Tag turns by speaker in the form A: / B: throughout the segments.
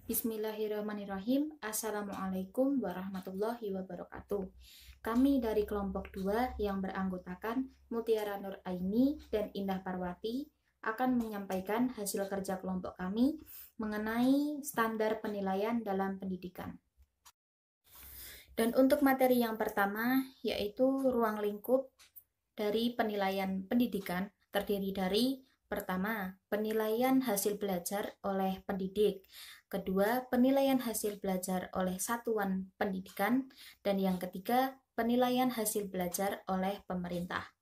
A: Bismillahirrahmanirrahim. Assalamualaikum warahmatullahi wabarakatuh. Kami dari kelompok 2 yang beranggotakan Mutiara Nur Aini dan Indah Parwati akan menyampaikan hasil kerja kelompok kami mengenai standar penilaian dalam pendidikan. Dan untuk materi yang pertama yaitu ruang lingkup dari penilaian pendidikan terdiri dari pertama, penilaian hasil belajar oleh pendidik. Kedua, penilaian hasil belajar oleh satuan pendidikan. Dan yang ketiga, penilaian hasil belajar oleh pemerintah.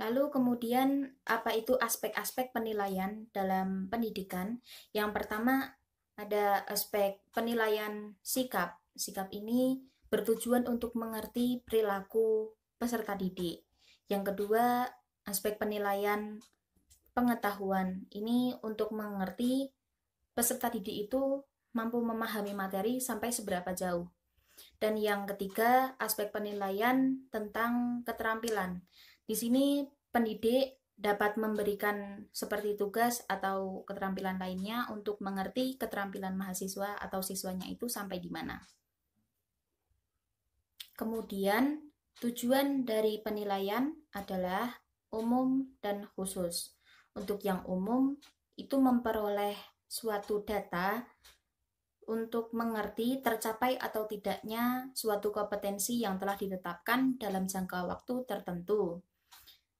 A: Lalu kemudian apa itu aspek-aspek penilaian dalam pendidikan? Yang pertama ada aspek penilaian sikap. Sikap ini bertujuan untuk mengerti perilaku peserta didik. Yang kedua, aspek penilaian pengetahuan. Ini untuk mengerti peserta didik itu mampu memahami materi sampai seberapa jauh. Dan yang ketiga, aspek penilaian tentang keterampilan. Di sini pendidik dapat memberikan seperti tugas atau keterampilan lainnya untuk mengerti keterampilan mahasiswa atau siswanya itu sampai di mana. Kemudian, tujuan dari penilaian adalah umum dan khusus. Untuk yang umum, itu memperoleh suatu data untuk mengerti tercapai atau tidaknya suatu kompetensi yang telah ditetapkan dalam jangka waktu tertentu,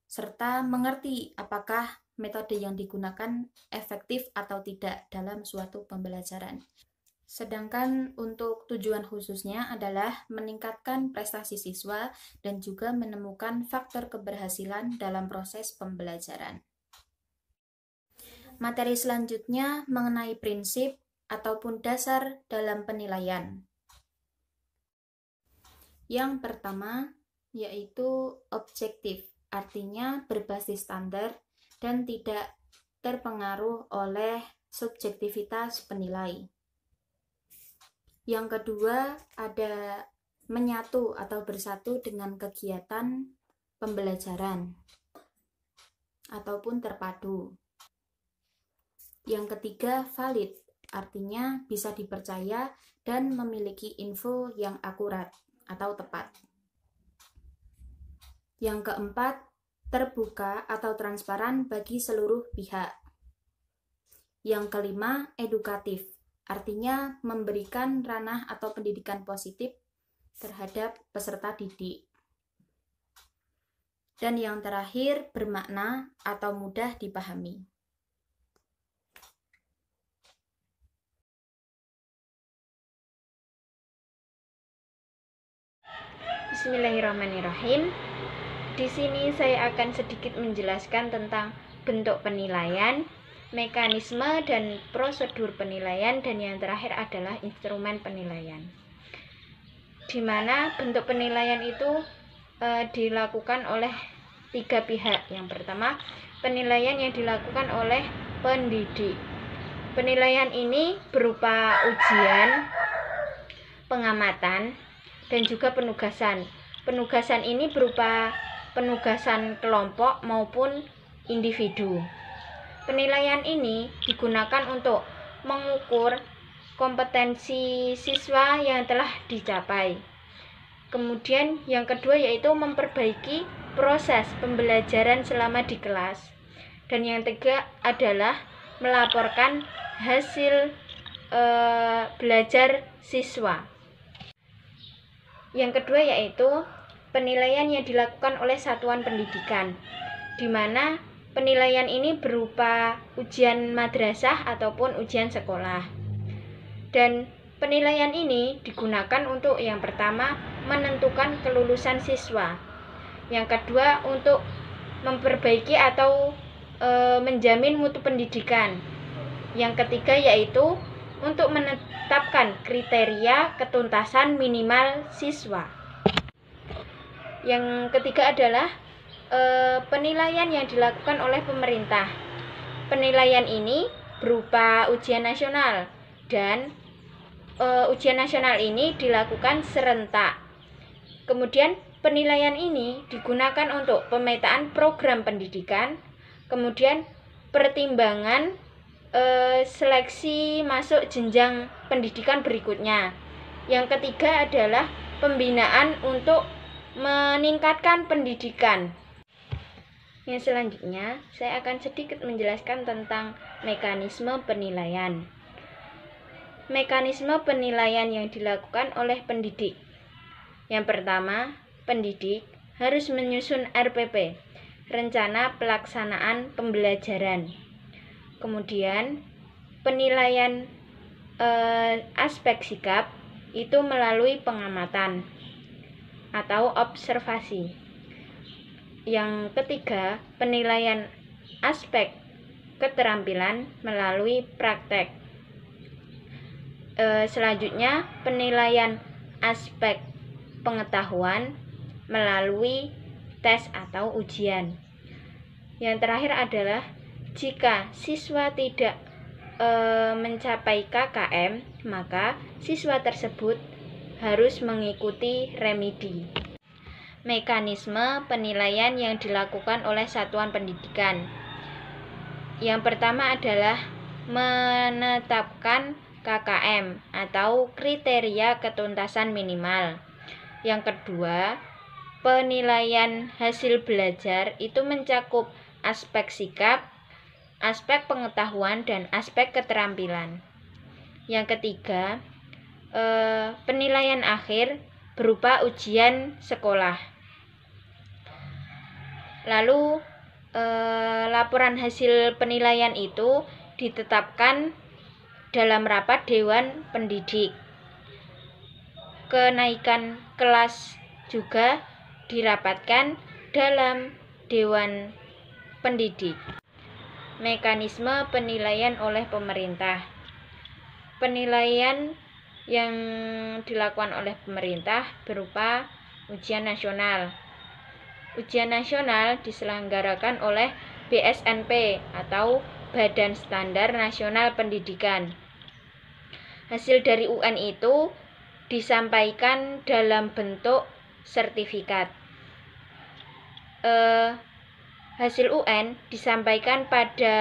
A: serta mengerti apakah metode yang digunakan efektif atau tidak dalam suatu pembelajaran. Sedangkan untuk tujuan khususnya adalah meningkatkan prestasi siswa dan juga menemukan faktor keberhasilan dalam proses pembelajaran. Materi selanjutnya mengenai prinsip ataupun dasar dalam penilaian. Yang pertama yaitu objektif, artinya berbasis standar dan tidak terpengaruh oleh subjektivitas penilai. Yang kedua ada menyatu atau bersatu dengan kegiatan pembelajaran ataupun terpadu. Yang ketiga valid, artinya bisa dipercaya dan memiliki info yang akurat atau tepat. Yang keempat terbuka atau transparan bagi seluruh pihak. Yang kelima edukatif, artinya memberikan ranah atau pendidikan positif terhadap peserta didik. Dan yang terakhir bermakna atau mudah dipahami.
B: Bismillahirrahmanirrahim. Di sini saya akan sedikit menjelaskan tentang bentuk penilaian, mekanisme dan prosedur penilaian, dan yang terakhir adalah instrumen penilaian. Di mana bentuk penilaian itu dilakukan oleh 3 pihak. Yang pertama, penilaian yang dilakukan oleh pendidik. Penilaian ini berupa ujian, pengamatan, dan juga penugasan. Penugasan ini berupa penugasan kelompok maupun individu. Penilaian ini digunakan untuk mengukur kompetensi siswa yang telah dicapai. Kemudian yang kedua yaitu memperbaiki proses pembelajaran selama di kelas. Dan yang ketiga adalah melaporkan hasil belajar siswa. Yang kedua yaitu penilaian yang dilakukan oleh satuan pendidikan, di mana penilaian ini berupa ujian madrasah ataupun ujian sekolah. Dan penilaian ini digunakan untuk yang pertama menentukan kelulusan siswa, yang kedua untuk memperbaiki atau menjamin mutu pendidikan, yang ketiga yaitu untuk menetapkan kriteria ketuntasan minimal siswa. Yang ketiga adalah penilaian yang dilakukan oleh pemerintah. Penilaian ini berupa ujian nasional, dan ujian nasional ini dilakukan serentak. Kemudian penilaian ini digunakan untuk pemetaan program pendidikan, kemudian pertimbangan seleksi masuk jenjang pendidikan berikutnya. Yang ketiga adalah pembinaan untuk meningkatkan pendidikan. Yang selanjutnya, saya akan sedikit menjelaskan tentang mekanisme penilaian. Mekanisme penilaian yang dilakukan oleh pendidik. Yang pertama, pendidik harus menyusun RPP, rencana pelaksanaan pembelajaran. Kemudian, penilaian aspek sikap itu melalui pengamatan atau observasi. Yang ketiga, penilaian aspek keterampilan melalui praktek. Selanjutnya, penilaian aspek pengetahuan melalui tes atau ujian. Yang terakhir adalah jika siswa tidak mencapai KKM, maka siswa tersebut harus mengikuti remedi. Mekanisme penilaian yang dilakukan oleh satuan pendidikan. Yang pertama adalah menetapkan KKM atau kriteria ketuntasan minimal. Yang kedua, penilaian hasil belajar itu mencakup aspek sikap, aspek pengetahuan, dan aspek keterampilan. Yang ketiga, penilaian akhir berupa ujian sekolah. Lalu, laporan hasil penilaian itu ditetapkan dalam rapat Dewan Pendidik. Kenaikan kelas juga dirapatkan dalam Dewan Pendidik. Mekanisme penilaian oleh pemerintah. Penilaian yang dilakukan oleh pemerintah berupa ujian nasional. Ujian nasional diselenggarakan oleh BSNP atau Badan Standar Nasional Pendidikan. Hasil dari UN itu disampaikan dalam bentuk sertifikat. Hasil UN disampaikan pada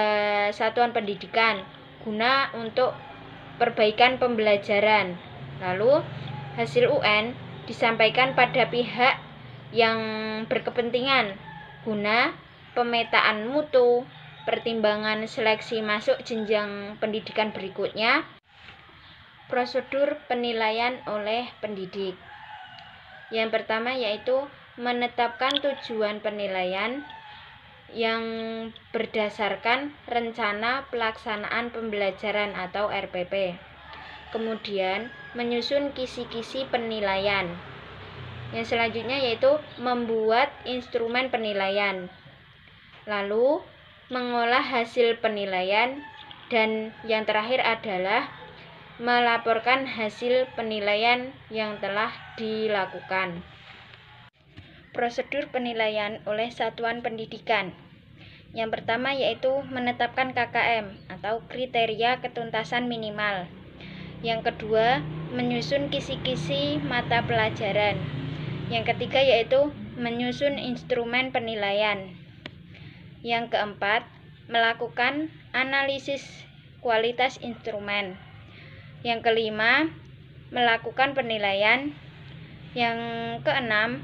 B: satuan pendidikan guna untuk perbaikan pembelajaran. Lalu hasil UN disampaikan pada pihak yang berkepentingan guna pemetaan mutu, pertimbangan seleksi masuk jenjang pendidikan berikutnya. Prosedur penilaian oleh pendidik. Yang pertama yaitu menetapkan tujuan penilaian yang berdasarkan rencana pelaksanaan pembelajaran atau RPP. Kemudian menyusun kisi-kisi penilaian. Yang selanjutnya yaitu membuat instrumen penilaian. Lalu mengolah hasil penilaian, dan yang terakhir adalah melaporkan hasil penilaian yang telah dilakukan. Prosedur penilaian oleh satuan pendidikan. Yang pertama yaitu menetapkan KKM atau kriteria ketuntasan minimal. Yang kedua, menyusun kisi-kisi mata pelajaran. Yang ketiga yaitu menyusun instrumen penilaian. Yang keempat, melakukan analisis kualitas instrumen. Yang kelima, melakukan penilaian. Yang keenam,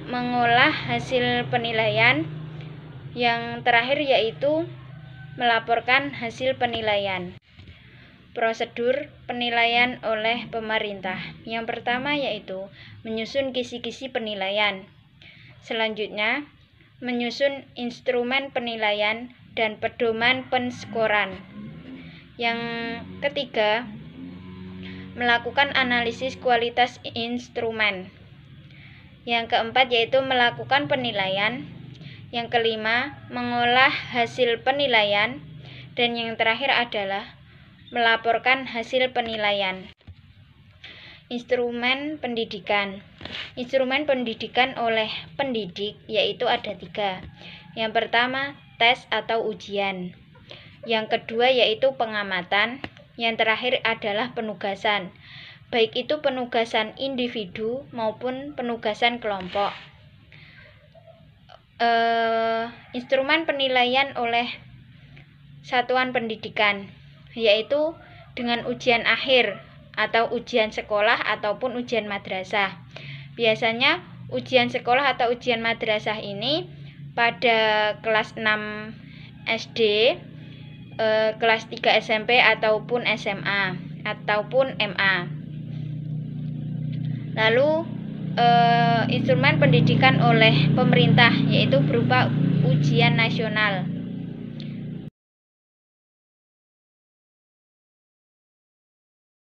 B: mengolah hasil penilaian. Yang terakhir yaitu melaporkan hasil penilaian. Prosedur penilaian oleh pemerintah. Yang pertama yaitu menyusun kisi-kisi penilaian. Selanjutnya, menyusun instrumen penilaian dan pedoman penskoran. Yang ketiga, melakukan analisis kualitas instrumen. Yang keempat yaitu melakukan penilaian. Yang kelima, mengolah hasil penilaian. Dan yang terakhir adalah melaporkan hasil penilaian. Instrumen pendidikan. Instrumen pendidikan oleh pendidik yaitu ada 3. Yang pertama, tes atau ujian. Yang kedua yaitu pengamatan. Yang terakhir adalah penugasan, baik itu penugasan individu maupun penugasan kelompok. Instrumen penilaian oleh satuan pendidikan, yaitu dengan ujian akhir atau ujian sekolah ataupun ujian madrasah. Biasanya ujian sekolah atau ujian madrasah ini pada kelas 6 SD, kelas 3 SMP ataupun SMA ataupun MA. Lalu instrumen pendidikan oleh pemerintah yaitu berupa ujian nasional.